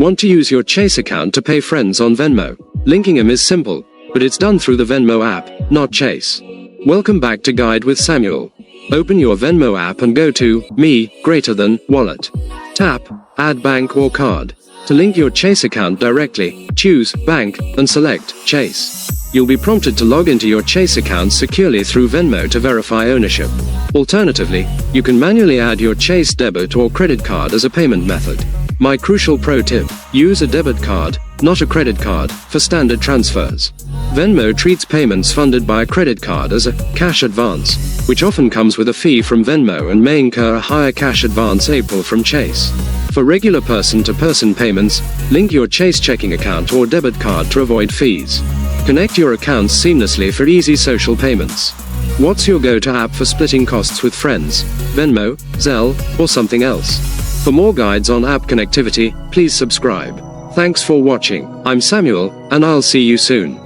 Want to use your Chase account to pay friends on Venmo? Linking them is simple, but it's done through the Venmo app, not Chase. Welcome back to Guide with Samuel. Open your Venmo app and go to Me, Wallet. Tap Add Bank or Card. To link your Chase account directly, choose Bank and select Chase. You'll be prompted to log into your Chase account securely through Venmo to verify ownership. Alternatively, you can manually add your Chase debit or credit card as a payment method. My crucial pro tip: use a debit card, not a credit card, for standard transfers. Venmo treats payments funded by a credit card as a cash advance, which often comes with a fee from Venmo and may incur a higher cash advance APR from Chase. For regular person-to-person payments, link your Chase checking account or debit card to avoid fees. Connect your accounts seamlessly for easy social payments. What's your go-to app for splitting costs with friends? Venmo, Zelle, or something else? For more guides on app connectivity, please subscribe. Thanks for watching. I'm Samuel, and I'll see you soon.